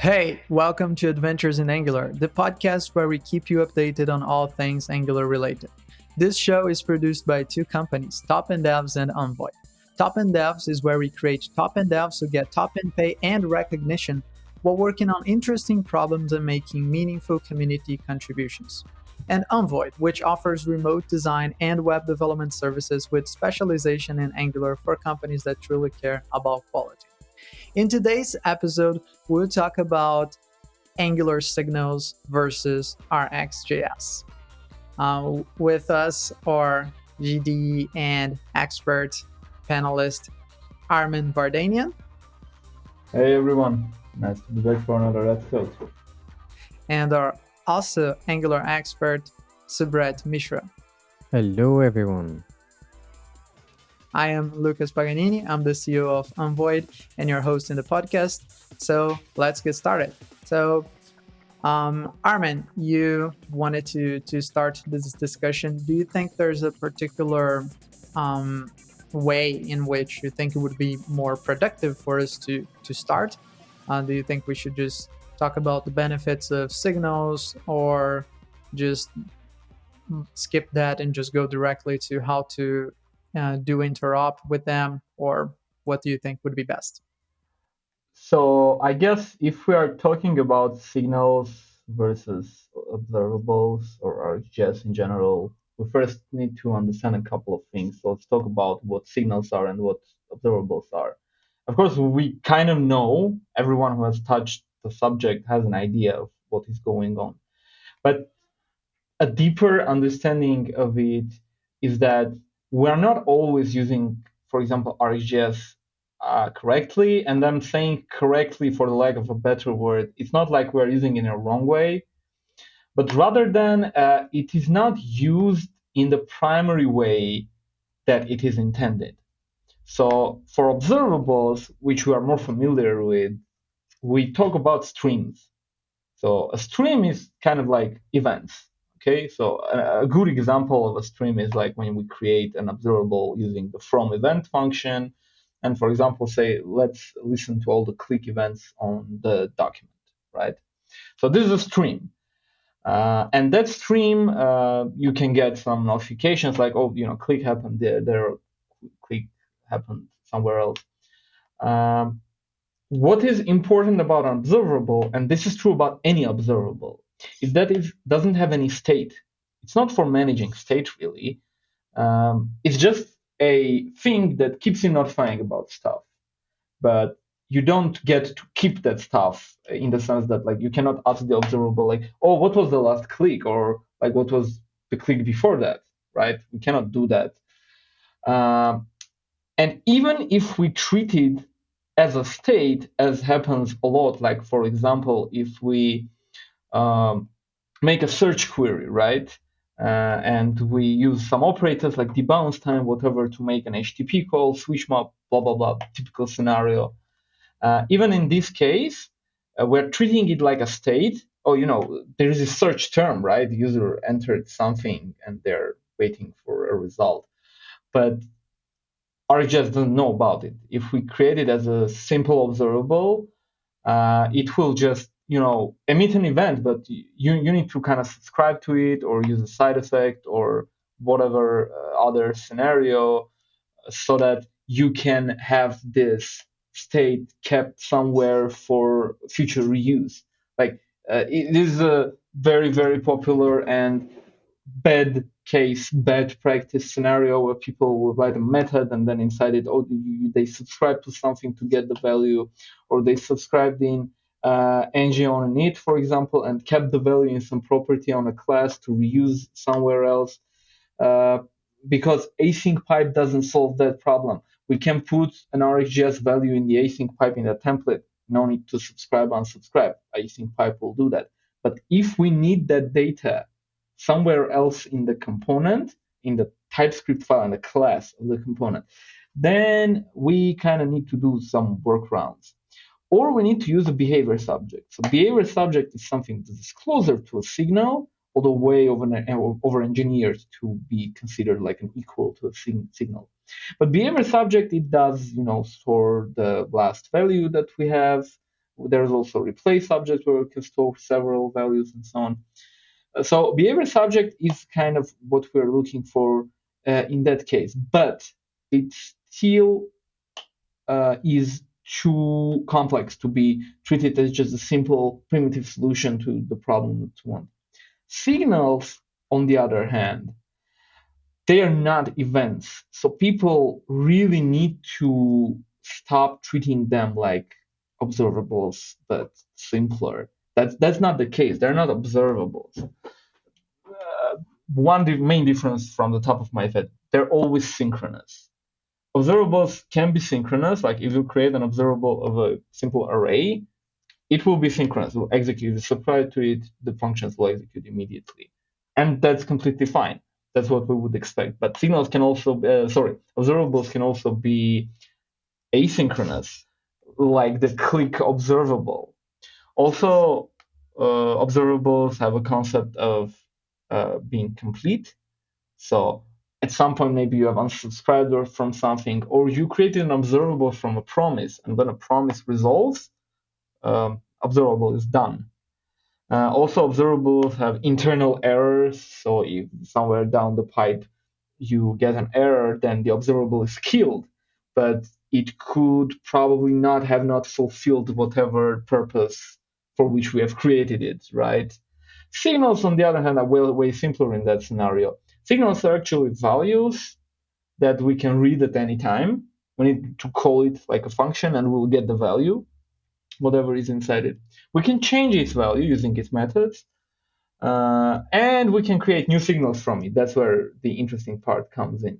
Hey, welcome to Adventures in Angular, the podcast where we keep you updated on all things Angular related. This show is produced by two companies, Top End Devs and Envoy. Top End Devs is where we create top end devs who get top end pay and recognition while working on interesting problems and making meaningful community contributions. And Envoy, which offers remote design and web development services with specialization in Angular for companies that truly care about quality. In today's episode, we'll talk about Angular signals versus RxJS. With us are GD and expert panelist Armen Vardanian. Hey everyone, nice to be back for another episode. And our also Angular expert Subrat Mishra. Hello everyone. I am Lucas Paganini. I'm the CEO of Envoy and your host in the podcast. So let's get started. So, Armen, you wanted to start this discussion. Do you think there's a particular way in which you think it would be more productive for us to start? Do you think we should just talk about the benefits of signals, or just skip that and just go directly to how to do interop with them, or what do you think would be best? So I guess if we are talking about signals versus observables or RxJS in general, we first need to understand a couple of things. So let's talk about what signals are and what observables are. Of course, we kind of know, everyone who has touched the subject has an idea of what is going on. But a deeper understanding of it is that we're not always using, for example, RxJS correctly. And I'm saying correctly for the lack of a better word. It's not like we're using it in a wrong way, but rather than it is not used in the primary way that it is intended. So for observables, which we are more familiar with, we talk about streams. So a stream is kind of like events. Okay, so a good example of a stream is like when we create an observable using the from event function. And for example, say, let's listen to all the click events on the document, right? So this is a stream. And that stream, you can get some notifications like, oh, click happened there, click happened somewhere else. What is important about an observable, and this is true about any observable, is that it doesn't have any state. It's not for managing state, really. It's just a thing that keeps you notifying about stuff. But you don't get to keep that stuff in the sense that like you cannot ask the observable like, oh, what was the last click? Or like, what was the click before that, right? We cannot do that. And even if we treat it as a state, as happens a lot, like for example, if we make a search query, right? And we use some operators like debounce time, whatever, to make an HTTP call, switch map, blah, blah, blah, typical scenario. Even in this case, we're treating it like a state. Oh, there is a search term, right? The user entered something and they're waiting for a result. But RxJS doesn't know about it. If we create it as a simple observable, it will just emit an event, but you need to kind of subscribe to it or use a side effect or whatever other scenario so that you can have this state kept somewhere for future reuse. Like it is a very, very popular and bad practice scenario where people will write a method and then inside it, they subscribe to something to get the value, or they subscribed in ng on init, for example, and kept the value in some property on a class to reuse somewhere else. Because async pipe doesn't solve that problem. We can put an RxJS value in the async pipe in the template. No need to subscribe, unsubscribe. Async pipe will do that. But if we need that data somewhere else in the component, in the TypeScript file, in the class of the component, then we kind of need to do some workarounds. Or we need to use a behavior subject. So behavior subject is something that is closer to a signal, although way over engineered to be considered like an equal to a signal. But behavior subject, it does, store the last value that we have, There's also replace subject where we can store several values and so on. So behavior subject is kind of what we're looking for in that case, but it still is too complex to be treated as just a simple primitive solution to the problem that we want. Signals, on the other hand, they are not events. So people really need to stop treating them like observables, but simpler. That's not the case. They're not observables. One main difference from the top of my head, they're always synchronous. Observables can be synchronous, like if you create an observable of a simple array, it will be synchronous. It will execute. If you subscribe to it, the functions will execute immediately. And that's completely fine. That's what we would expect. But signals can also, observables can also be asynchronous, like the click observable. Also, observables have a concept of being complete. So at some point, maybe you have unsubscribed from something, or you created an observable from a promise, and when a promise resolves, observable is done. Also, observables have internal errors. So if somewhere down the pipe you get an error, then the observable is killed. But it could probably not fulfilled whatever purpose for which we have created it, right? Signals, on the other hand, are way simpler in that scenario. Signals are actually values that we can read at any time. We need to call it like a function, and we'll get the value, whatever is inside it. We can change its value using its methods, and we can create new signals from it. That's where the interesting part comes in.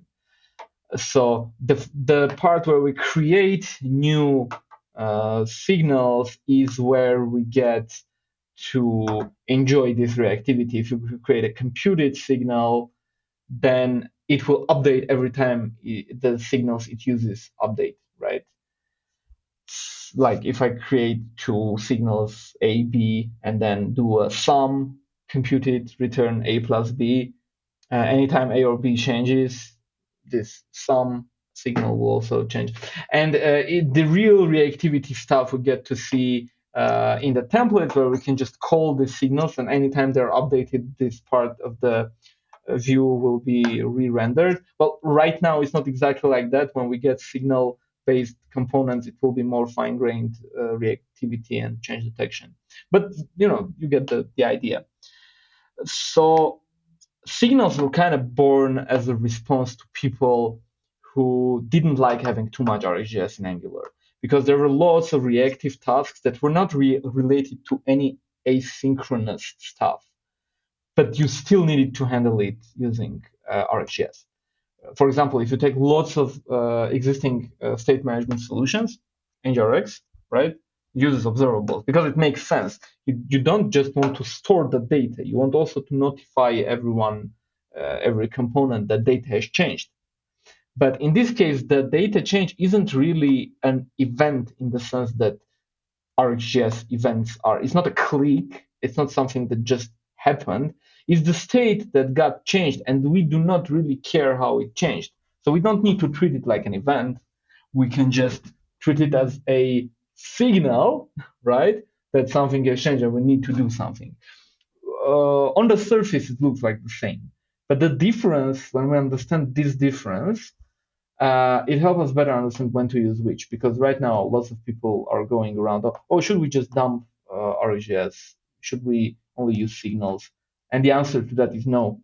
So the part where we create new signals is where we get to enjoy this reactivity. If you create a computed signal, then it will update every time the signals it uses update, right? Like if I create two signals A, B, and then do a sum, compute it, return A plus B, anytime A or B changes, this sum signal will also change. And the real reactivity stuff we get to see in the template, where we can just call the signals, and anytime they're updated, this part of the view will be re-rendered. Well, right now it's not exactly like that. When we get signal-based components, it will be more fine-grained reactivity and change detection. But you get the idea. So signals were kind of born as a response to people who didn't like having too much RxJS in Angular, because there were lots of reactive tasks that were not related to any asynchronous stuff, but you still needed to handle it using RxJS. For example, if you take lots of existing state management solutions, NGRX, right, uses observables because it makes sense. You don't just want to store the data. You want also to notify everyone, every component that data has changed. But in this case, the data change isn't really an event in the sense that RxJS events are. It's not a click. It's not something that just happened. It's the state that got changed, and we do not really care how it changed. So we don't need to treat it like an event. We can just treat it as a signal, right? That something has changed and we need to do something. On the surface, it looks like the same. But the difference, when we understand this difference, it helps us better understand when to use which. Because right now, lots of people are going around, oh, should we just dump RxJS? Should we only use signals? And the answer to that is no.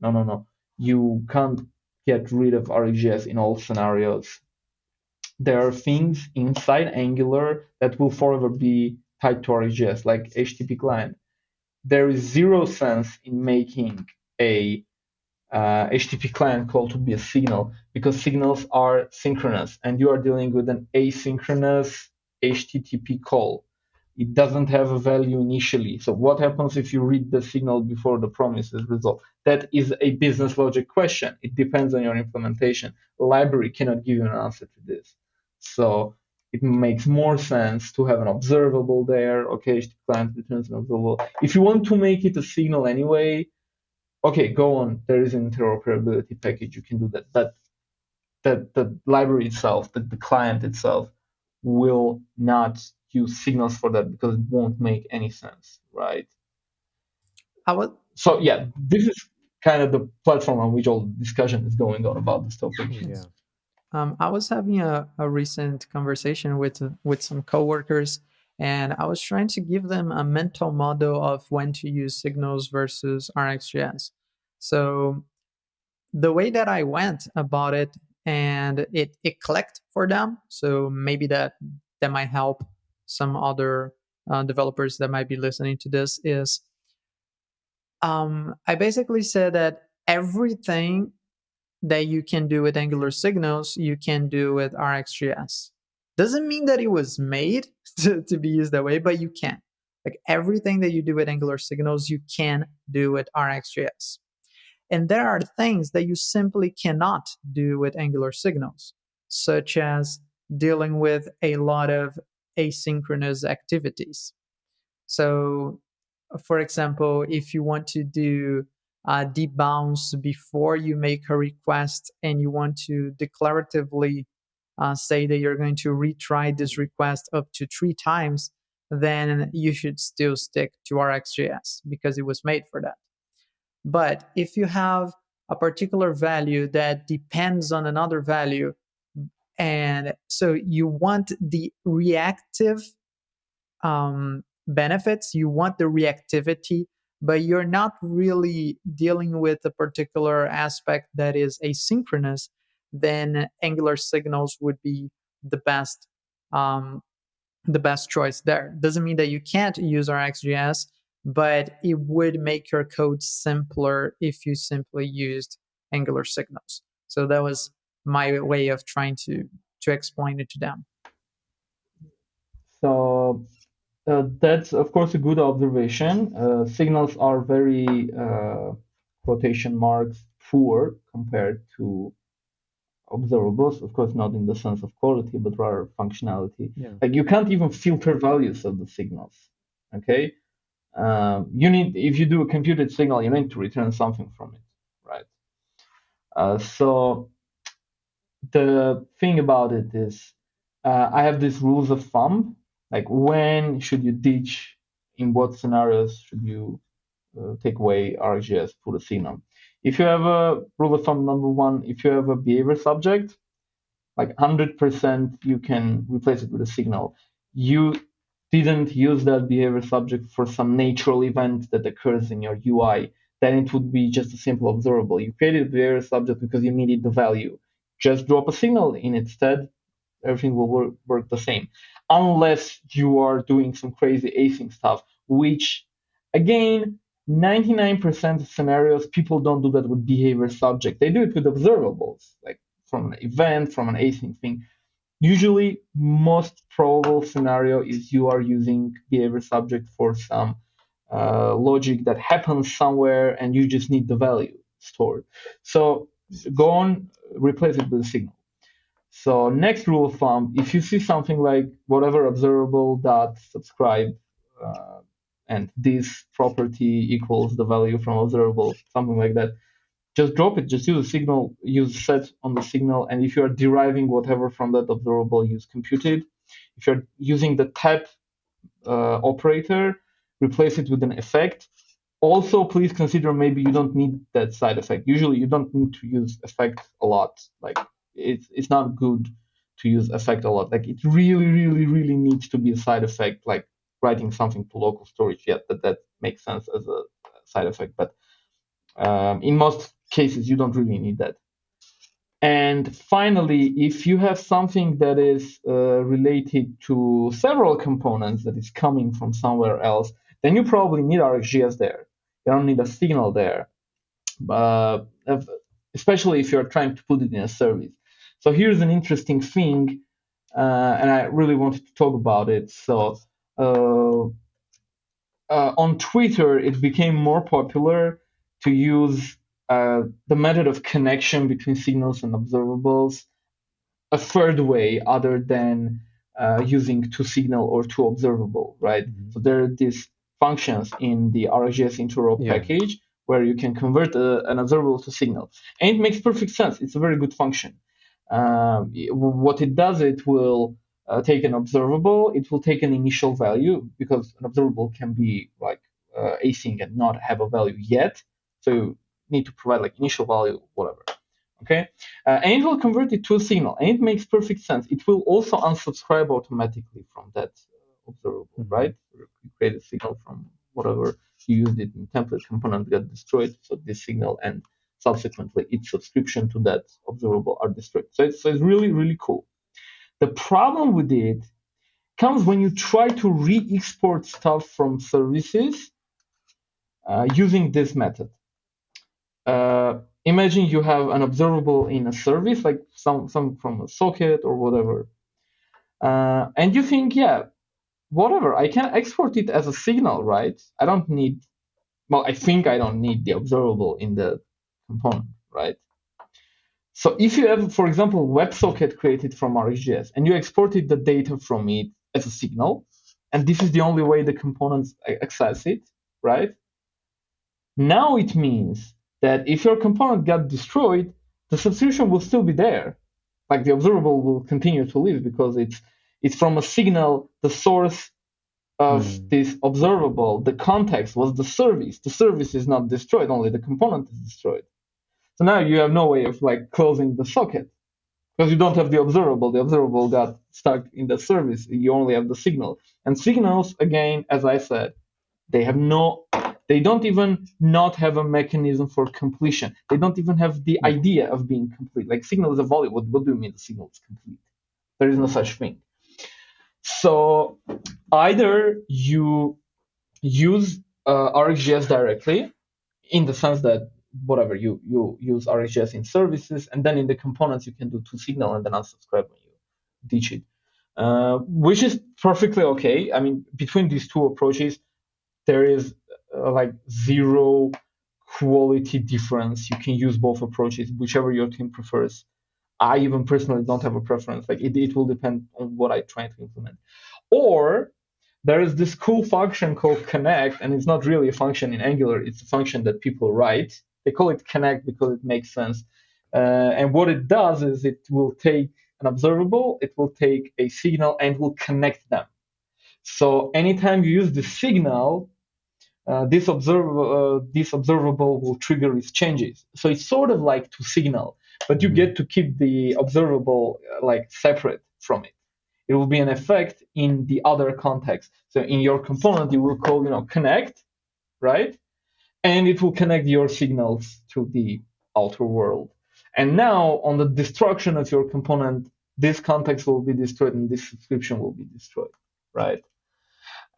You can't get rid of RxJS in all scenarios. There are things inside Angular that will forever be tied to RxJS, like HTTP client. There is zero sense in making a HTTP client call to be a signal, because signals are synchronous and you are dealing with an asynchronous HTTP call. It doesn't have a value initially. So what happens if you read the signal before the promise is resolved? That is a business logic question. It depends on your implementation. The library cannot give you an answer to this. So it makes more sense to have an observable there. Okay, HTTP client returns an observable. If you want to make it a signal anyway, okay, go on. There is an interoperability package. You can do that. But the library itself, the client itself, will not use signals for that because it won't make any sense, right? I would So yeah, this is kind of the platform on which all the discussion is going on about this topic. Yeah. I was having a recent conversation with some coworkers, and I was trying to give them a mental model of when to use signals versus RxJS. So the way that I went about it, and it clicked for them. So maybe that might help some other developers that might be listening to this. Is I basically said that everything that you can do with Angular signals, you can do with RxJS. Doesn't mean that it was made to be used that way, but you can. Like everything that you do with Angular signals, you can do with RxJS. And there are things that you simply cannot do with Angular signals, such as dealing with a lot of asynchronous activities. So, for example, if you want to do debounce before you make a request and you want to declaratively say that you're going to retry this request up to 3 times, then you should still stick to RxJS because it was made for that. But if you have a particular value that depends on another value, and so you want the reactive benefits, you want the reactivity, but you're not really dealing with a particular aspect that is asynchronous, then Angular signals would be the best um, the best choice there. Doesn't mean that you can't use RxJS, but it would make your code simpler if you simply used Angular signals. So that was my way of trying to explain it to them. So that's of course a good observation. Signals are very quotation marks poor compared to observables. Of course, not in the sense of quality, but rather functionality. Yeah. Like you can't even filter values of the signals. Okay, you need if you do a computed signal, you need to return something from it, right? So the thing about it is, I have these rules of thumb, like when should you ditch, in what scenarios should you take away RxJS, put a signal. If you have a rule of thumb number one, if you have a behavior subject, like 100% you can replace it with a signal. You didn't use that behavior subject for some natural event that occurs in your UI, then it would be just a simple observable. You created a behavior subject because you needed the value. Just drop a signal in instead, everything will work the same. Unless you are doing some crazy async stuff, which again, 99% of scenarios, people don't do that with behavior subject. They do it with observables, like from an event, from an async thing. Usually, most probable scenario is you are using behavior subject for some logic that happens somewhere and you just need the value stored. So go on, replace it with a signal. So next rule of thumb, if you see something like whatever observable dot subscribe and this property equals the value from observable, something like that, just drop it. Just use a signal, use set on the signal, and if you are deriving whatever from that observable, use computed. If you're using the type operator, replace it with an effect. Also, please consider maybe you don't need that side effect. Usually, you don't need to use effect a lot. Like it's not good to use effect a lot. Like it really, really, really needs to be a side effect, like writing something to local storage. Yeah, that makes sense as a side effect, but in most cases, you don't really need that. And finally, if you have something that is related to several components that is coming from somewhere else, then you probably need RxJS there. You don't need a signal there, especially if you're trying to put it in a service. So here's an interesting thing, and I really wanted to talk about it. So on Twitter, it became more popular to use the method of connection between signals and observables a third way other than using toSignal or toObservable, right? Mm-hmm. So there are these functions in the RxJS interop package where you can convert an observable to signal. And it makes perfect sense. It's a very good function. What it does, it will take an observable, it will take an initial value because an observable can be like async and not have a value yet. So you need to provide like initial value, whatever. Okay, and it will convert it to a signal, and it makes perfect sense. It will also unsubscribe automatically from that observable, right? You create a signal from whatever you used it in template component got destroyed, so this signal and subsequently its subscription to that observable are destroyed. So it's really really cool. The problem with it comes when you try to re-export stuff from services using this method. Imagine you have an observable in a service, like some from a socket or whatever, and you think, yeah, whatever, I can export it as a signal, right? I don't need, well, I think I don't need the observable in the component, right? So if you have, for example, WebSocket created from RxJS and you exported the data from it as a signal, and this is the only way the components access it, right? Now it means that if your component got destroyed, the subscription will still be there. Like the observable will continue to live because it's from a signal. The source of this observable, the context was the service. The service is not destroyed, only the component is destroyed. So now you have no way of like closing the socket because you don't have the observable. The observable got stuck in the service. You only have the signal. And signals, again, as I said, they don't even not have a mechanism for completion. They don't even have the idea of being complete. Like signal is a value. What do you mean the signal is complete? There is no such thing. So either you use RxJS directly, in the sense that whatever you use RxJS in services, and then in the components you can do to signal and then unsubscribe when you ditch it, which is perfectly okay. I mean, between these two approaches, there is like zero quality difference. You can use both approaches, whichever your team prefers. I even personally don't have a preference. Like it will depend on what I try to implement. Or there is this cool function called connect, and it's not really a function in Angular. It's a function that people write. They call it connect because it makes sense. And what it does is it will take an observable, it will take a signal, and will connect them. So anytime you use the signal, this observable will trigger its changes. So it's sort of like to signal, but you get to keep the observable like separate from it. It will be an effect in the other context. So in your component, you will call, connect, right? And it will connect your signals to the outer world. And now on the destruction of your component, this context will be destroyed and this subscription will be destroyed, right?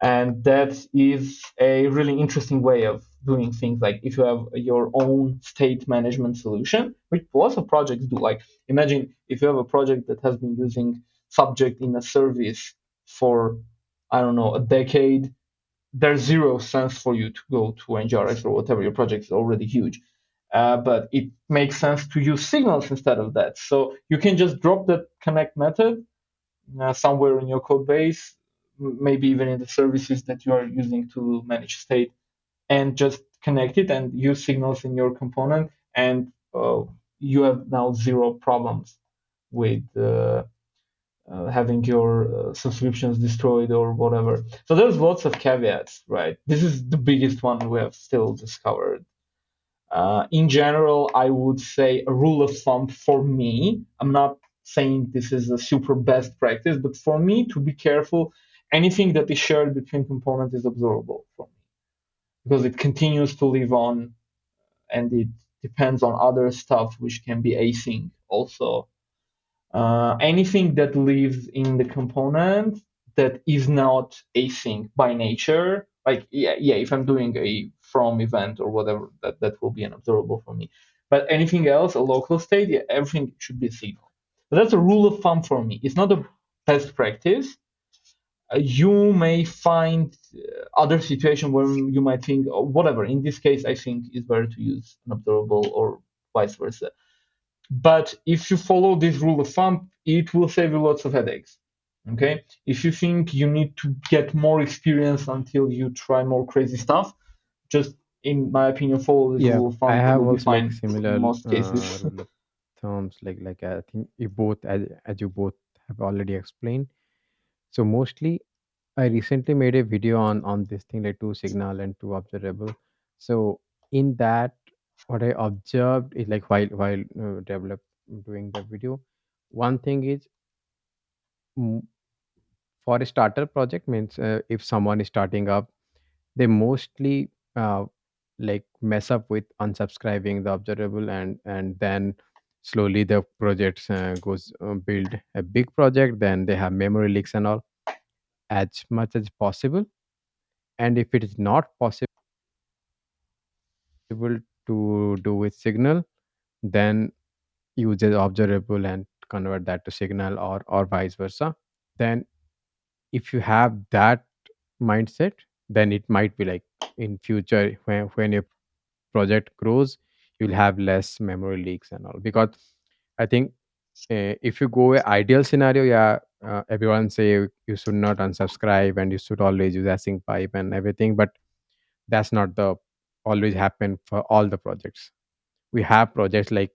And that is a really interesting way of doing things. Like if you have your own state management solution, which lots of projects do. Like imagine if you have a project that has been using subject in a service for, I don't know, a decade, there's zero sense for you to go to NGRX or whatever. Your project is already huge. But it makes sense to use signals instead of that. So you can just drop that connect method somewhere in your code base, maybe even in the services that you are using to manage state, and just connect it and use signals in your component, and you have now zero problems with having your subscriptions destroyed or whatever. So there's lots of caveats, right? This is the biggest one we have still discovered. In general, I would say a rule of thumb for me, I'm not saying this is a super best practice, but for me to be careful, anything that is shared between components is observable for me because it continues to live on and it depends on other stuff which can be async also. Anything that lives in the component that is not async by nature, like if I'm doing a from event or whatever, that will be an observable for me. But anything else, a local state, everything should be a signal. But that's a rule of thumb for me. It's not a best practice. You may find other situation where you might think, oh, whatever. In this case, I think it's better to use an observable or vice versa. But if you follow this rule of thumb, it will save you lots of headaches. Okay. If you think you need to get more experience until you try more crazy stuff, just in my opinion, follow this Yeah, rule of I thumb. It have will be also like fine in similar most cases. rule of thumbs. Like I think you both, as you both have already explained. So mostly, I recently made a video on this thing like two signal and two observable. So in that, what I observed is like while develop doing the video, one thing is mm, for a starter project means if someone is starting up, they mostly like mess up with unsubscribing the observable, and then slowly the project goes build a big project, then they have memory leaks and all. As much as possible, and if it is not possible to do with signal, then use the observable and convert that to signal, or vice versa. Then if you have that mindset, then it might be like in future when your project grows, you'll have less memory leaks and all. Because I think if you go a ideal scenario, yeah, everyone say you should not unsubscribe and you should always use async pipe and everything, but that's not the always happen for all the projects. We have projects like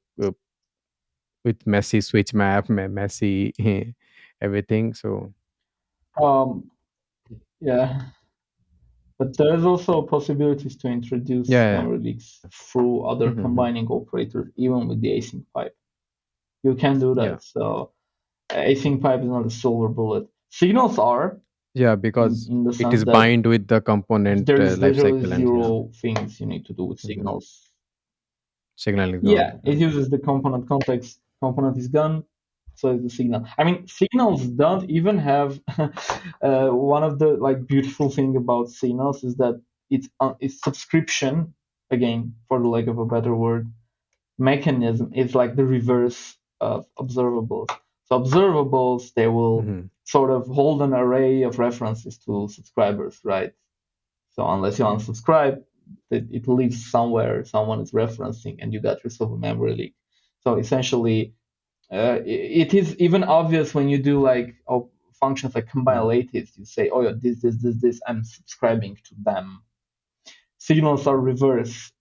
with messy switch map, messy everything. So Um, yeah, but there's also possibilities to introduce yeah, memory leaks through other yeah. combining operators, even with the async pipe. You can do Yeah, that. So async pipe is not a silver bullet. Signals are yeah, in, because in the it sense is that bind with the component there is life literally cycle, and yeah, zero things you need to do with mhm, signals. signal is Yeah, gone. it uses the component context. Component is gone, so is the signal. I mean, signals don't even have one of the like beautiful thing about signals is that it's subscription again, for the lack of a better word, mechanism is like the reverse of observables. So observables they will Hmm. sort of hold an array of references to subscribers, right? So unless you unsubscribe, it lives somewhere, someone is referencing, and you got yourself a memory leak. So essentially, it is even obvious when you do like functions like combine Hmm. relatives. You say, oh yeah, this, I'm subscribing to them. Signals are reverse.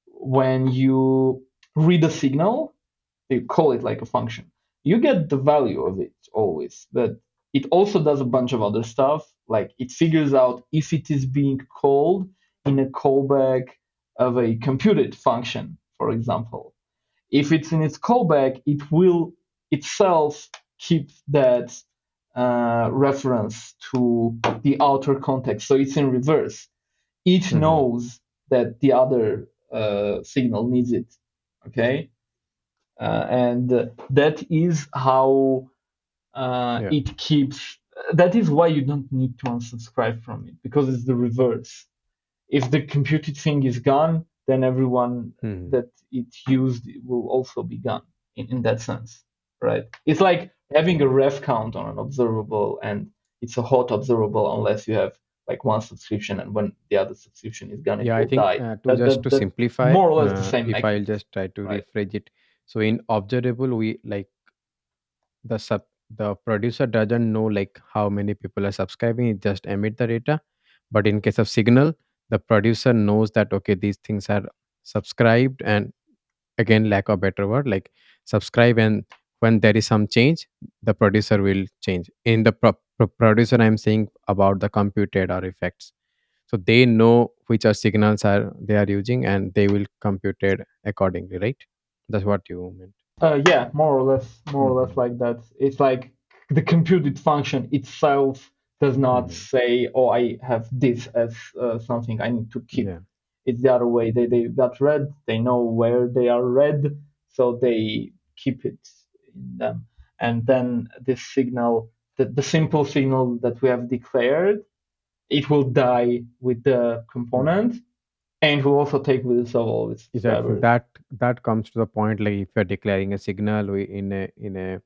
When you read a signal, you call it like a function. You get the value of it always, but it also does a bunch of other stuff. Like it figures out if it is being called in a callback of a computed function, for example. If it's in its callback, it will itself keep that reference to the outer context. So it's in reverse. It Hmm. knows that the other signal needs it. Okay, and that is how Yeah. it keeps. That is why you don't need to unsubscribe from it because it's the reverse. If the computed thing is gone, then everyone Hmm. that it used will also be gone in that sense, right? It's like having a ref count on an observable, and it's a hot observable unless you have like one subscription, and when the other subscription is gone, it Yeah, I will think die. to just to That's simplify, more or less the same if I'll mechanism, just try to right? rephrase it. So in observable, we like the sub the producer doesn't know like how many people are subscribing. It just emit the data. But in case of signal, the producer knows that okay, these things are subscribed, and again, lack of better word, like subscribe, and when there is some change, the producer will change. In the producer, I'm saying about the computed or effects. So they know which are signals are they are using, and they will compute it accordingly, right? That's what you meant. Yeah, more or less Hmm. like that. It's like the computed function itself does not Hmm. say, "Oh, I have this as something I need to keep." Yeah. It's the other way. They got read. They know where they are read, so they keep it in them. And then this signal, the simple signal that we have declared, it will die with the Hmm. component, and will also take with itself all its Is I think subscribers. that comes to the point like if you're declaring a signal in a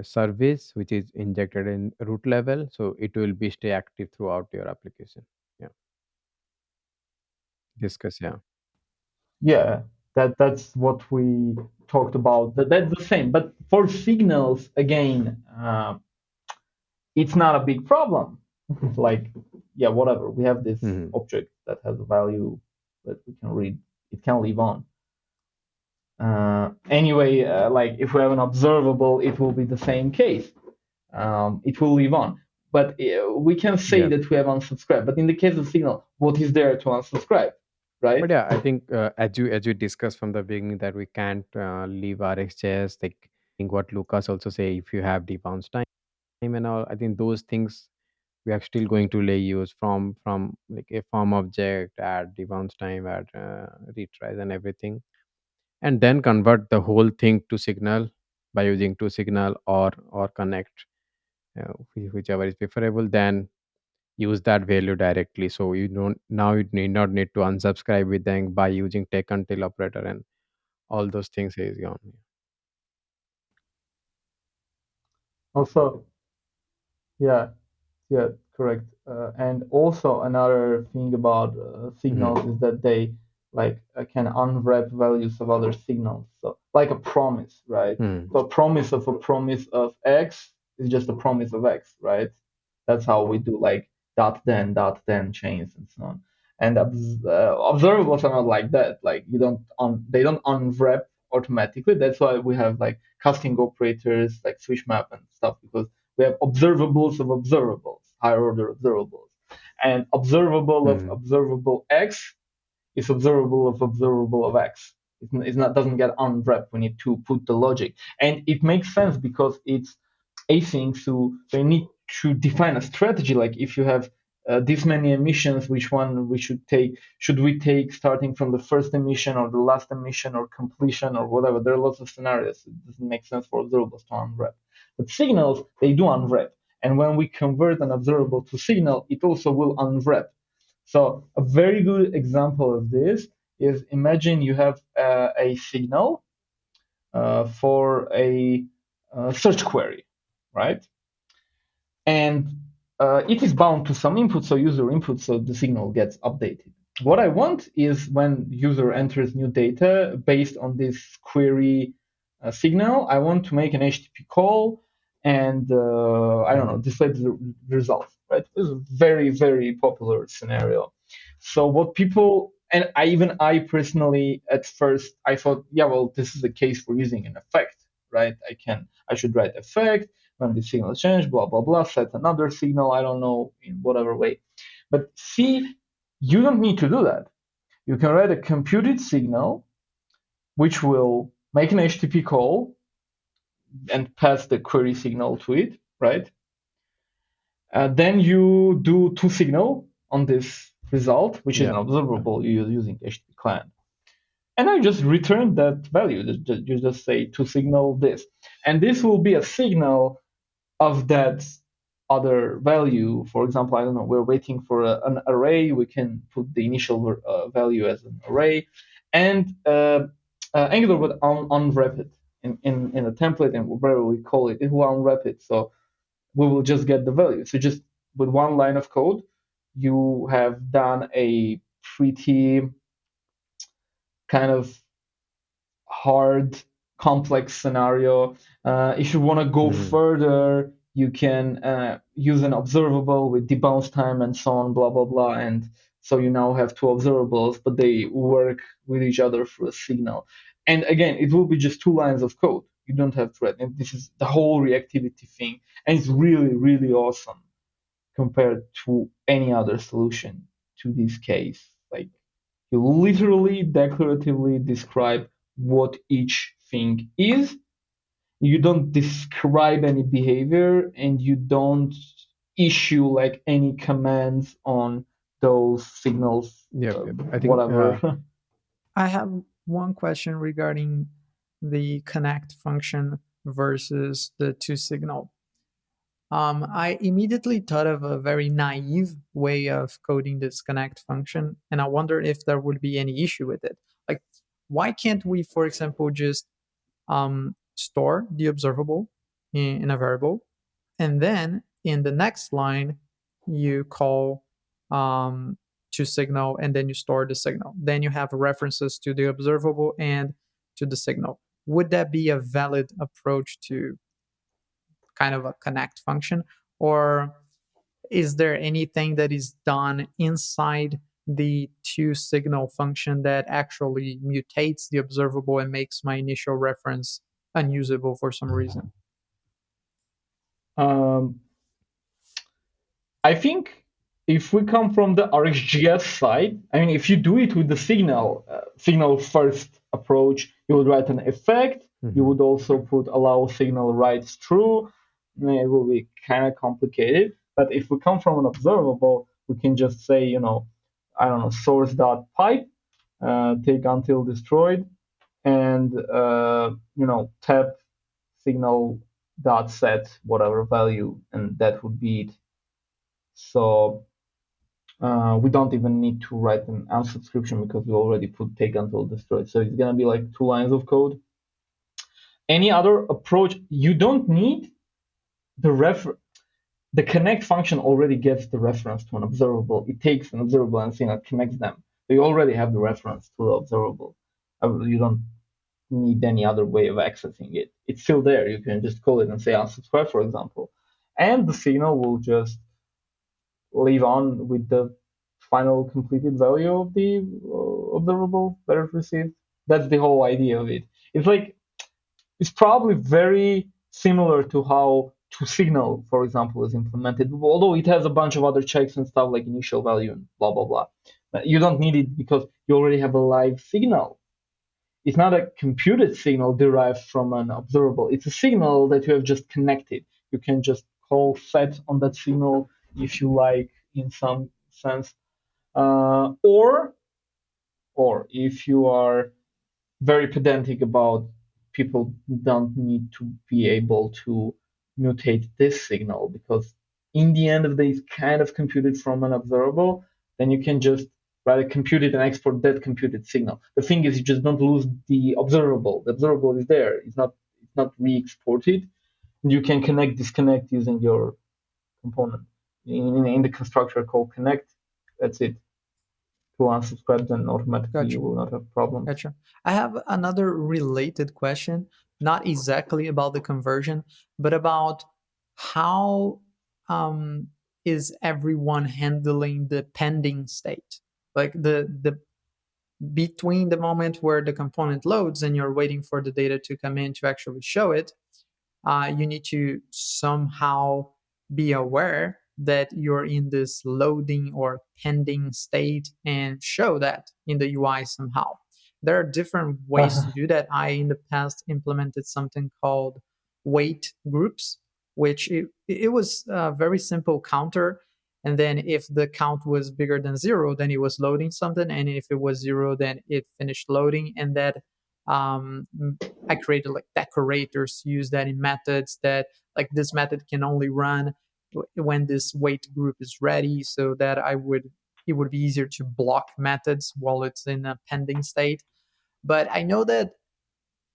service which is injected in root level, so it will be stay active throughout your application. Yeah, discuss. Yeah. Yeah, that's what we talked about. That's the same. But for signals, again, it's not a big problem. Like, yeah, whatever. We have this Hmm. object that has a value that we can read. It can live on. Anyway, like if we have an observable, it will be the same case. it will live on. But we can say Yeah. that we have unsubscribed. But in the case of Signal, what is there to unsubscribe, right? But yeah, I think as you discussed from the beginning that we can't leave RxJS, like I think what Lucas also say, if you have debounce time and all, I think those things we are still going to lay use from like a form object, add debounce time, add retries and everything, and then convert the whole thing to signal by using to signal or connect, whichever is preferable. Then use that value directly, so you don't now you need not need to unsubscribe with them by using take until operator and all those things is gone. Also, yeah, yeah, correct. And also another thing about Hmm. signals is that they like can unwrap values of other signals. So like a promise, right? Hmm. So a promise of X is just a promise of X, right? That's how we do like dot then chains and so on. And observables are not like that. Like you don't they don't unwrap automatically. That's why we have like casting operators like switch map and stuff, because we have observables of observables, higher order observables. And observable of Hmm. observable X is observable of X. It's not doesn't get unwrapped. We need to put the logic, and it makes sense because it's async. So you need to define a strategy. Like if you have this many emissions, which one we should take? Should we take starting from the first emission or the last emission or completion or whatever? There are lots of scenarios. It doesn't make sense for observables to unwrap. But signals, they do unwrap. And when we convert an observable to signal, it also will unwrap. So a very good example of this is, imagine you have a signal for a search query, right? And it is bound to some input, so user input, so the signal gets updated. What I want is when user enters new data based on this query signal, I want to make an HTTP call and I don't know, Hmm. display the results, right? This is a very, very popular scenario. So what people, and I personally at first I thought, yeah, well, this is a case for using an effect, right? I should write effect when the signal change, blah blah blah, set another signal, I don't know, in whatever way. But see, you don't need to do that. You can write a computed signal which will make an HTTP call and pass the query signal to it, right? Then you do to signal on this result, which is Yeah. an observable you're using HTTP client. And I just return that value. You just say to signal this. And this will be a signal of that other value. For example, I don't know, we're waiting for an array. We can put the initial value as an array. And Angular would unwrap it in a template, and whatever we call it, it will unwrap it. So we will just get the value. So just with one line of code, you have done a pretty kind of hard, complex scenario. If you want to go Hmm. further, you can use an observable with debounce time and so on, blah, blah, blah. And so you now have two observables, but they work with each other through a signal. And again, it will be just two lines of code. You don't have to write. And this is the whole reactivity thing. And it's really, really awesome compared to any other solution to this case. Like you literally declaratively describe what each thing is. You don't describe any behavior and you don't issue like any commands on those signals, Yep, yep. I think whatever. I have one question regarding the connect function versus the to signal. I immediately thought of a very naive way of coding this connect function, and I wondered if there would be any issue with it. Like, why can't we, for example, just store the observable in a variable, and then in the next line, you call to signal, and then you store the signal. Then you have references to the observable and to the signal. Would that be a valid approach to kind of a connect function? Or is there anything that is done inside the to signal function that actually mutates the observable and makes my initial reference unusable for some reason? Um, I think if we come from the RxJS side, I mean, if you do it with the signal first approach, you would write an effect. You would also put allow signal writes true. It will be kind of complicated. But if we come from an observable, we can just say, I don't know, source.pipe, take until destroyed, and tap signal dot set whatever value, and that would be it. So we don't even need to write an unsubscription because we already put take until destroyed. So it's gonna be like 2 lines of code. Any other approach, you don't need the connect function already gets the reference to an observable. It takes an observable and connects them. So you already have the reference to the observable. You don't need any other way of accessing it. It's still there. You can just call it and say unsubscribe, for example. And the signal will just live on with the final completed value of the observable that it received. That's the whole idea of it. It's probably very similar to how toSignal, for example, is implemented, although it has a bunch of other checks and stuff like initial value and blah, blah, blah. You don't need it because you already have a live signal. It's not a computed signal derived from an observable. It's a signal that you have just connected. You can just call set on that signal if you like, in some sense. Or if you are very pedantic about people don't need to be able to mutate this signal because in the end of the day it's kind of computed from an observable, then you can just rather compute it and export that computed signal. The thing is you just don't lose the observable. The observable is there. It's not re-exported. You can disconnect using your component. In the constructor called connect, that's it. To unsubscribe, then automatically you will not have problems. Gotcha. I have another related question, not exactly about the conversion, but about how is everyone handling the pending state? Like the between the moment where the component loads and you're waiting for the data to come in to actually show it, you need to somehow be aware that you're in this loading or pending state and show that in the UI somehow. There are different ways to do that. I, in the past, implemented something called wait groups, which it was a very simple counter. And then if the count was bigger than 0, then it was loading something. And if it was 0, then it finished loading. And that I created like decorators to use that in methods that like this method can only run when this wait group is ready, so that it would be easier to block methods while it's in a pending state. But I know that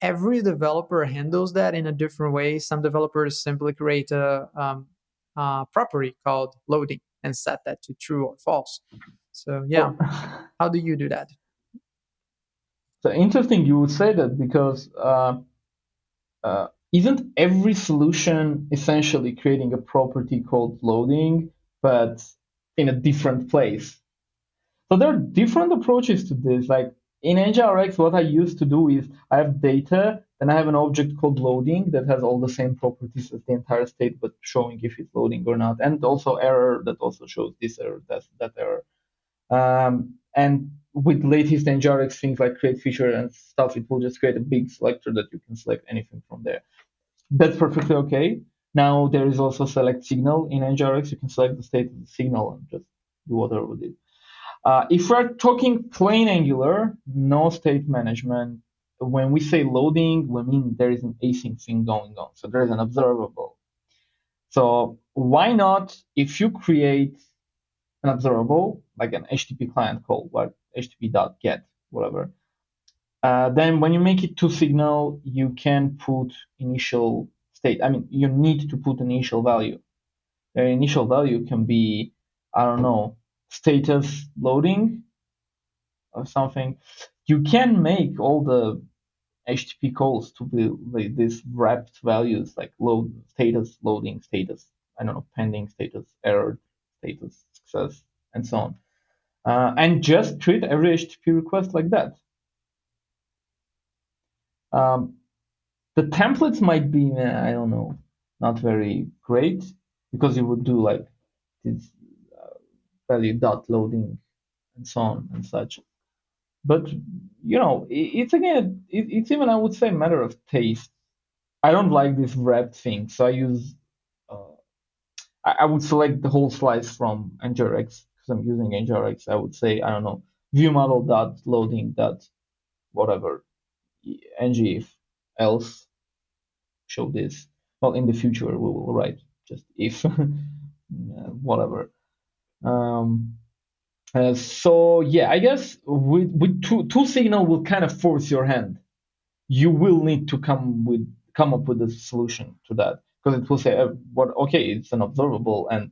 every developer handles that in a different way. Some developers simply create a property called loading and set that to true or false. So yeah, how do you do that? So interesting you would say that because isn't every solution essentially creating a property called loading, but in a different place? So there are different approaches to this. Like in NGRX, what I used to do is I have data, and I have an object called loading that has all the same properties as the entire state, but showing if it's loading or not, and also error that also shows this error, that error. And with latest NGRX things like create feature and stuff, it will just create a big selector that you can select anything from there. That's perfectly okay. Now there is also select signal in NGRX. You can select the state of the signal and just do whatever with it. If we're talking plain Angular, no state management, when we say loading, we mean there is an async thing going on. So there is an observable. So why not, if you create an observable, like an HTTP client call, like http.get, whatever, then when you make it toSignal, you can put initial state. I mean, you need to put an initial value. The initial value can be, I don't know, status loading or something. You can make all the HTTP calls to be like these wrapped values like load status, loading status, I don't know, pending status, error status, success, and so on. And just treat every HTTP request like that. The templates might be, I don't know, not very great, because you would do like this value dot loading and so on and such. But it's again, it's even, I would say, a matter of taste. I don't like this wrapped thing, so I use uh, I would select the whole slice from NGRX because I'm using NGRX. I would say, I don't know, view model dot loading dot whatever ng if else show this. Well, in the future we will write just if whatever. Um, so yeah, I guess with two signal will kind of force your hand. You will need to come up with a solution to that, because it will say what okay, it's an observable, and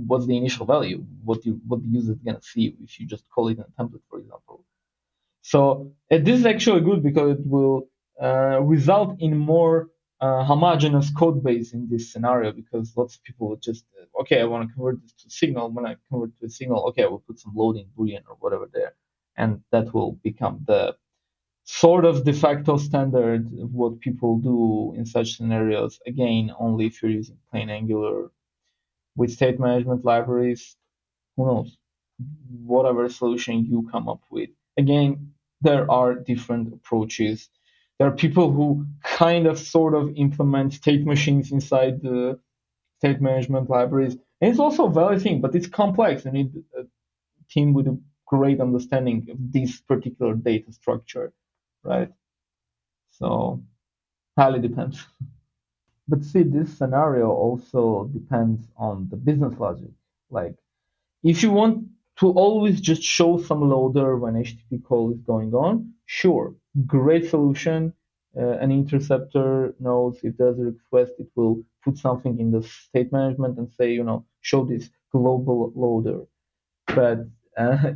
what's the initial value, what the user is gonna see if you just call it in a template, for example. So this is actually good because it will result in more homogeneous code base in this scenario, because lots of people would just okay, I want to convert this to a signal. When I convert to a signal, okay, I will put some loading boolean or whatever there, and that will become the sort of de facto standard of what people do in such scenarios. Again, only if you're using plain Angular with state management libraries. Who knows? Whatever solution you come up with. Again, there are different approaches. There are people who kind of sort of implement state machines inside the state management libraries. And it's also a valid thing, but it's complex. You need a team with a great understanding of this particular data structure, right? So highly depends. But see, this scenario also depends on the business logic. Like, if you want to always just show some loader when HTTP call is going on, sure, great solution. An interceptor knows if there's a request, it will put something in the state management and say, show this global loader. But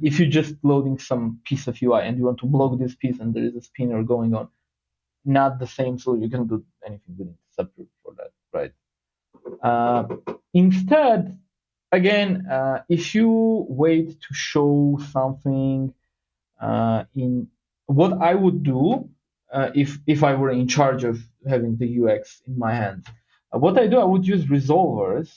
if you're just loading some piece of UI and you want to block this piece and there is a spinner going on, not the same. So you can do anything with interceptor for that, right? Instead, again, if you wait to show something in what I would do if I were in charge of having the UX in my hands, what I do, I would use resolvers,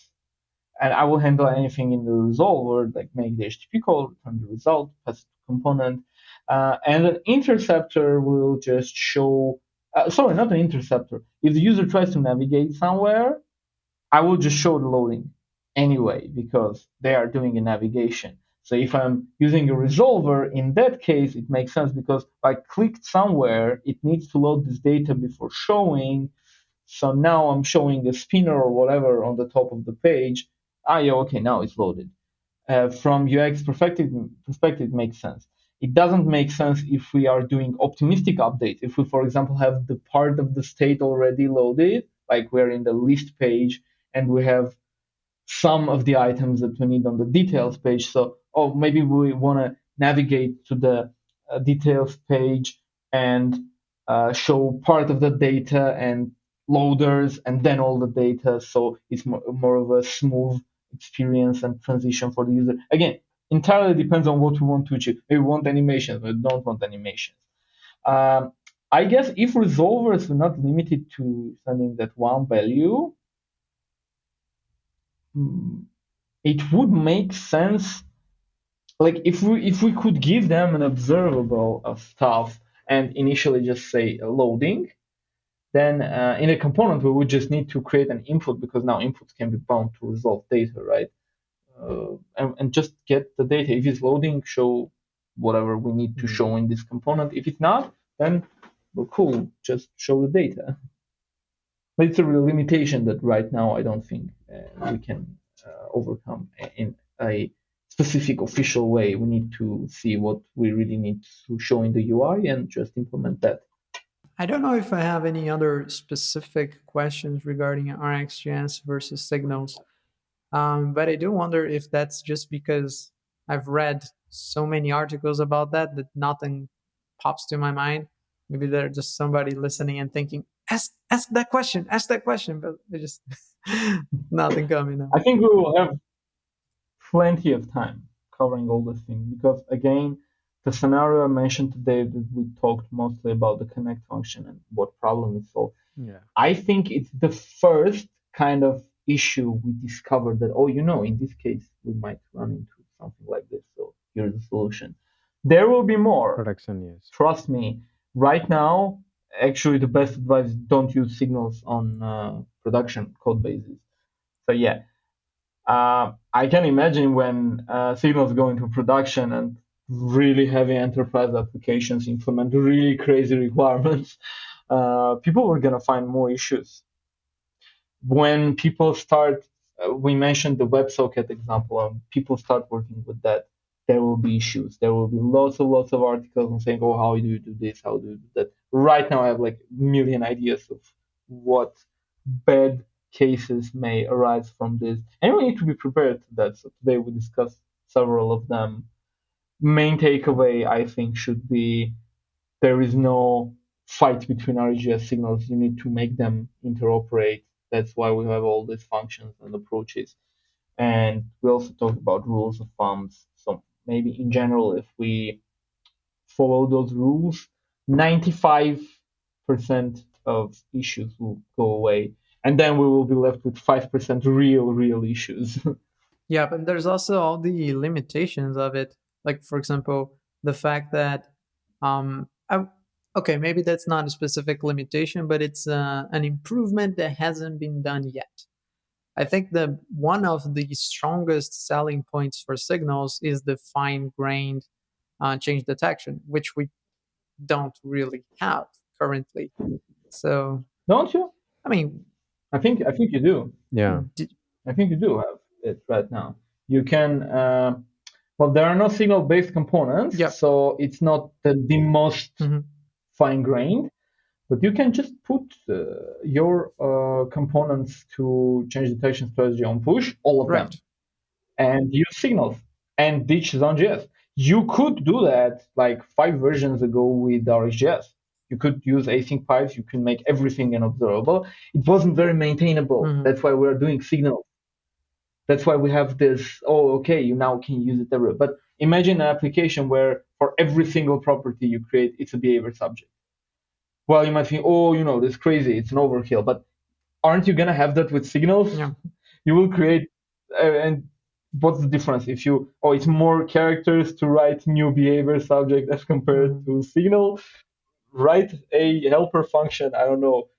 and I will handle anything in the resolver, like make the HTTP call, return the result, pass the component, and an interceptor will just show. Sorry, not an interceptor. If the user tries to navigate somewhere, I will just show the loading anyway because they are doing a navigation. So if I'm using a resolver, in that case, it makes sense because if I clicked somewhere, it needs to load this data before showing. So now I'm showing a spinner or whatever on the top of the page. Yeah, okay, now it's loaded. From UX perspective, it makes sense. It doesn't make sense if we are doing optimistic updates. If we, for example, have the part of the state already loaded, like we're in the list page and we have some of the items that we need on the details page. So, maybe we want to navigate to the details page and show part of the data and loaders and then all the data. So it's more of a smooth experience and transition for the user. Again, entirely depends on what we want to achieve. Maybe we want animations, we don't want animations. I guess if resolvers were not limited to sending that one value, it would make sense. Like if we could give them an observable of stuff and initially just say loading, then in a component we would just need to create an input, because now inputs can be bound to resolve data, right? And just get the data. If it's loading, show whatever we need to show in this component. If it's not, then well, cool, just show the data. But it's a real limitation that right now I don't think we can overcome in a specific official way. We need to see what we really need to show in the UI and just implement that. I don't know if I have any other specific questions regarding RxJS versus signals, but I do wonder if that's just because I've read so many articles about that nothing pops to my mind. Maybe there's just somebody listening and thinking, ask that question, but it just nothing coming up. I think we will have plenty of time covering all these things because, again, the scenario I mentioned today that we talked mostly about the connect function and what problem it solves. Yeah. I think it's the first kind of issue we discovered that, oh, in this case, we might run into something like this. So here's the solution. There will be more. Production, yes. Trust me. Right now, actually, the best advice is don't use signals on production code bases. So yeah, I can imagine when signals go into production and really heavy enterprise applications implement really crazy requirements, people are gonna find more issues. When people start, we mentioned the WebSocket example, and people start working with that, there will be issues. There will be lots of articles on saying, oh, how do you do this? How do you do that? Right now, I have like a million ideas of what bad cases may arise from this, and we need to be prepared to that. So today we discussed several of them. Main takeaway, I think, should be there is no fight between RxJS signals. You need to make them interoperate. That's why we have all these functions and approaches. And we also talked about rules of thumbs. So maybe in general, if we follow those rules, 95% of issues will go away. And then we will be left with 5% real issues. Yeah, but there's also all the limitations of it. Like, for example, the fact that, okay, maybe that's not a specific limitation, but it's an improvement that hasn't been done yet. I think that one of the strongest selling points for signals is the fine-grained change detection, which we don't really have currently. So, Don't you? I mean, I think you do. Yeah. I think you do have it right now. You can, well, there are no signal-based components, yeah. so it's not the most Mhm. fine-grained, but you can just put your components to change detection strategy on push, all of them, Right. and use signals and ditch Zone.js. You could do that like 5 versions ago with RxJS. You could use async pipes. You can make everything an observable. It wasn't very maintainable. Mhm. That's why we're doing signals. That's why we have this, oh, okay, you now can use it everywhere. But imagine an application where for every single property you create, it's a behavior subject. Well, you might think, oh, this is crazy. It's an overkill. But aren't you going to have that with signals? Yeah. You will create, and what's the difference if it's more characters to write new behavior subject as compared to signal? Write a helper function, I don't know,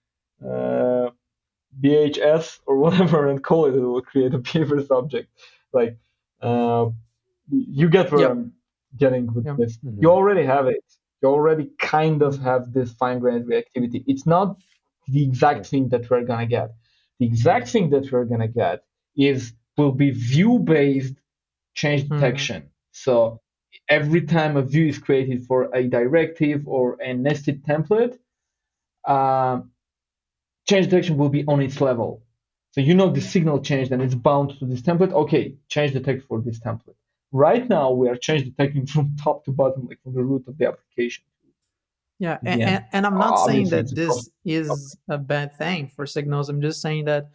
BHS or whatever, and call it. It will create a behavior subject. Like, you get where Yep. I'm getting with Yep. this. You already have it. You already kind of have this fine-grained reactivity. It's not the exact thing that we're gonna get. The exact thing that we're gonna get will be view-based change detection. So every time a view is created for a directive or a nested template, change detection will be on its level. So the signal changed and it's bound to this template. Okay, change detect for this template. Right now, we are change detecting from top to bottom, like from the root of the application. Yeah, Again, and I'm not saying obviously, it's that a cross. this is a bad thing for signals. I'm just saying that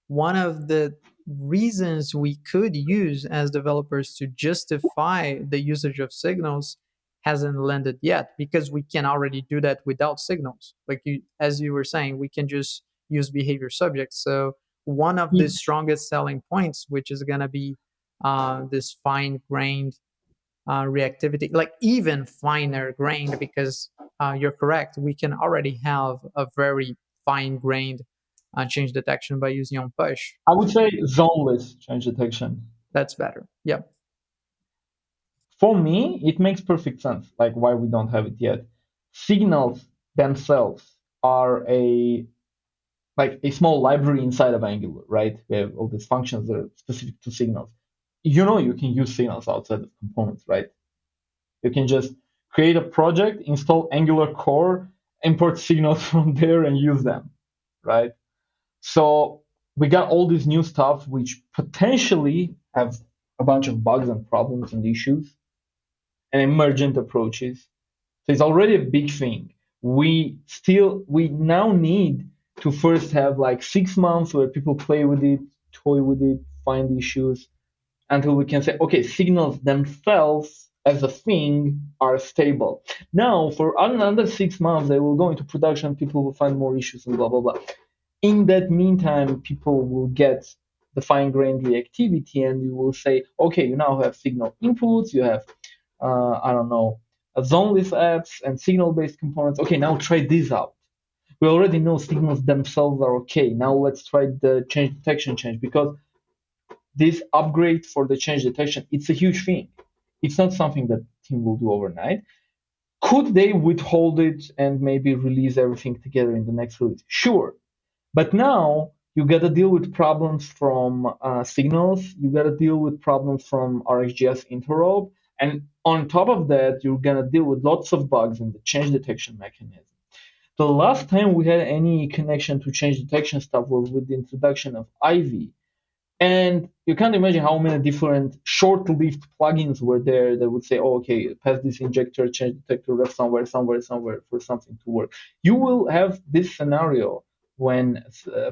one of the reasons we could use as developers to justify the usage of signals hasn't landed yet, because we can already do that without signals. Like as you were saying, we can just use behavior subjects. So one of the strongest selling points, which is going to be this fine-grained reactivity, like even finer grained, because you're correct, we can already have a very fine-grained change detection by using on push. I would say zoneless change detection. That's better. Yep. For me, it makes perfect sense, like why we don't have it yet. Signals themselves are like a small library inside of Angular, right? We have all these functions that are specific to signals. You can use signals outside of components, right? You can just create a project, install Angular core, import signals from there, and use them, right? So we got all this new stuff which potentially have a bunch of bugs and problems and issues and emergent approaches. So it's already a big thing. We now need to first have like 6 months where people play with it, toy with it, find issues, until we can say, okay, signals themselves as a thing are stable. Now, for another 6 months, they will go into production. People will find more issues and blah blah blah. In that meantime, people will get the fine-grained reactivity, and you will say, okay, you now have signal inputs, you have, I don't know, zoneless apps and signal-based components. Okay, now try this out. We already know signals themselves are okay. Now let's try the change detection change, because this upgrade for the change detection, it's a huge thing. It's not something that team will do overnight. Could they withhold it and maybe release everything together in the next release? Sure. But now you got to deal with problems from signals. You got to deal with problems from RxJS interop. And on top of that, you're going to deal with lots of bugs in the change detection mechanism. The last time we had any connection to change detection stuff was with the introduction of Ivy. And you can't imagine how many different short-lived plugins were there that would say, oh, okay, pass this injector, change detector, ref somewhere for something to work. You will have this scenario when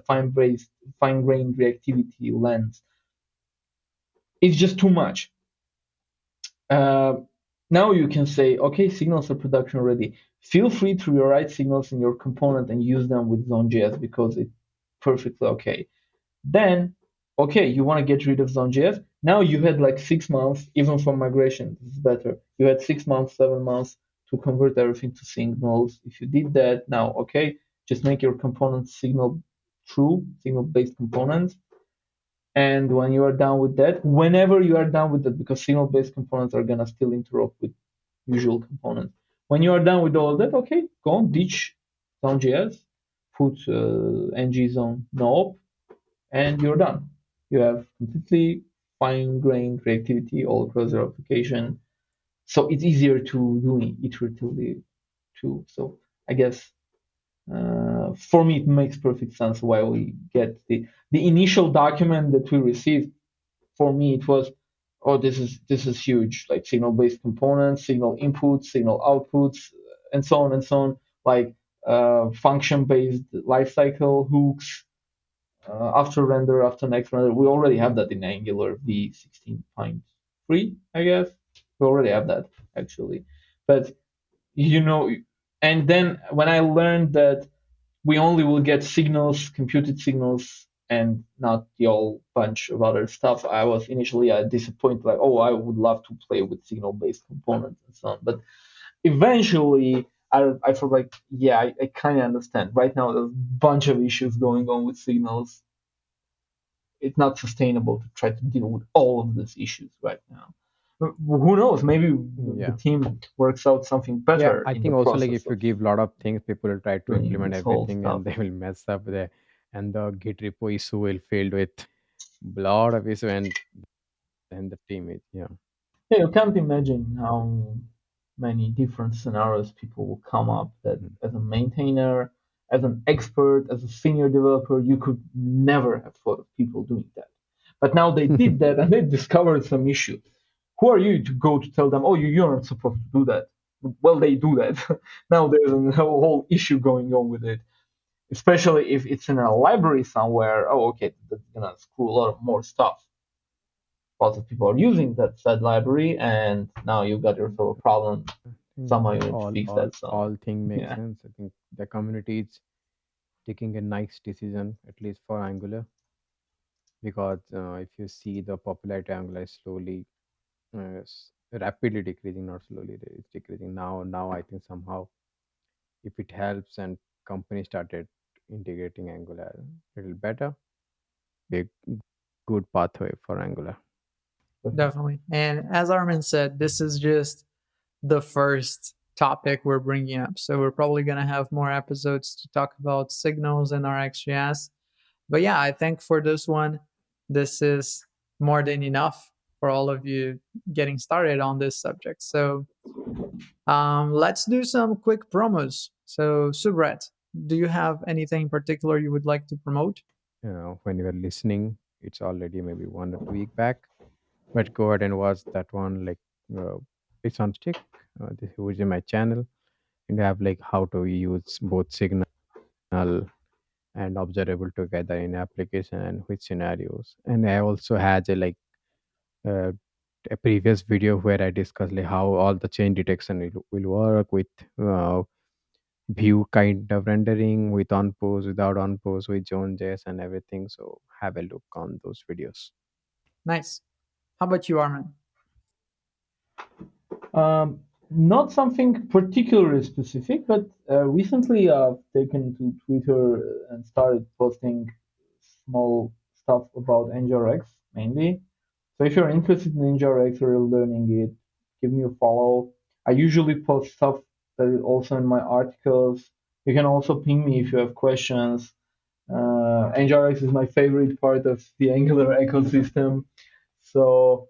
fine-grained reactivity lands. It's just too much. Uh, Now you can say, okay, signals are production ready. Feel free to rewrite signals in your component and use them with Zone.js because it's perfectly okay. Then, okay, you want to get rid of Zone.js. Now you had like 6 months, even for migration, this is better. You had 6 months, 7 months to convert everything to signals. If you did that, now, okay, just make your components signal-based components. And when you are done with that, whenever you are done with that, because signal-based components are gonna still interop with usual components. When you are done with all of that, okay, go on, ditch Zone.js, put ng-zone no, and you're done. You have completely fine-grained reactivity all across your application. So it's easier to do it iteratively too. So I guess for me it makes perfect sense why we get the initial document that we received. For me it was, oh, this is huge, like signal-based components, signal inputs, signal outputs, and so on and so on, like function-based lifecycle hooks, after render, after next render. We already have that in Angular v16.3, I guess. We already have that actually. But you know, and then when I learned that we only will get signals, computed signals, and not the whole bunch of other stuff, I was initially disappointed, like, oh, I would love to play with signal-based components and so on. But eventually, I felt like, yeah, I kind of understand. Right now, there's a bunch of issues going on with signals. It's not sustainable to try to deal with all of these issues right now. Who knows? Maybe the Yeah. team works out something Yeah, better I in the think also like process if you of give a lot of things, people will try to doing implement this whole everything and stuff. they will mess up there, and the Git repo issue will filled with a lot of issue, and the team is yeah. Yeah, you can't imagine how many different scenarios people will come up that Mhm. as a maintainer, as an expert, as a senior developer, you could never have thought of people doing that. But now they did that and they discovered some issue. Who are you to go to tell them, oh, you aren't supposed to do that? Well, they do that. Now there's a whole issue going on with it, especially if it's in a library somewhere. Oh, okay, that's gonna screw a lot of more stuff. Lots of people are using that said library, and now you've got yourself a problem. think Somehow you need to all fix all that. So all thing makes yeah, sense. I think the community is taking a nice decision, at least for Angular, because if you see the popularity of Angular is slowly, rapidly decreasing, not slowly, it's decreasing now. I think somehow if it helps and companies started integrating Angular a little better, be a good pathway for Angular. Definitely. And as Armin said, this is just the first topic we're bringing up. So we're probably going to have more episodes to talk about signals and RxJS. But yeah, I think for this one, this is more than enough for all of you getting started on this subject. So let's do some quick promos. So, Subrat, do you have anything in particular you would like to promote? When you are listening, it's already maybe 1 or 2 week back, but go ahead and watch that one. Like it's on stick. This is in my channel, and you have like how to use both signal and observable together in application and which scenarios. And I also had a like uh, a previous video where I discussed like how all the chain detection will work with uh, view kind of rendering, with on pose, without on pose, with zone.js and everything. So have a look on those videos. Nice. How about you, Armen? Not something particularly specific, but recently I've taken to Twitter and started posting small stuff about NGRX mainly. So if you're interested in NGRX or you're learning it, give me a follow. I usually post stuff that is also in my articles. You can also ping me if you have questions. NGRX is my favorite part of the Angular ecosystem. So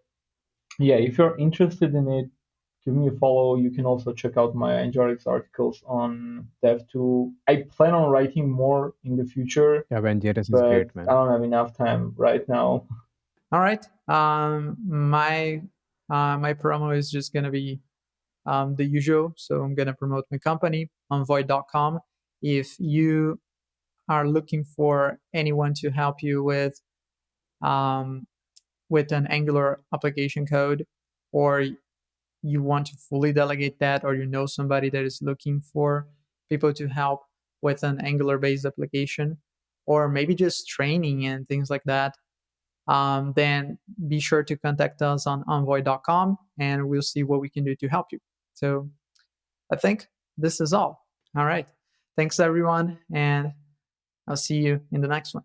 yeah, if you're interested in it, give me a follow. You can also check out my NGRX articles on Dev2. I plan on writing more in the future, Yeah, NGRX is but great, I man. don't have enough time right now. All right. My promo is just gonna be the usual. So I'm gonna promote my company, envoy.com. If you are looking for anyone to help you um, with an Angular application code, or you want to fully delegate that, or you know somebody that is looking for people to help with an Angular based application, or maybe just training and things like that, then be sure to contact us on envoy.com and we'll see what we can do to help you. So I think this is all. All right. Thanks, everyone. And I'll see you in the next one.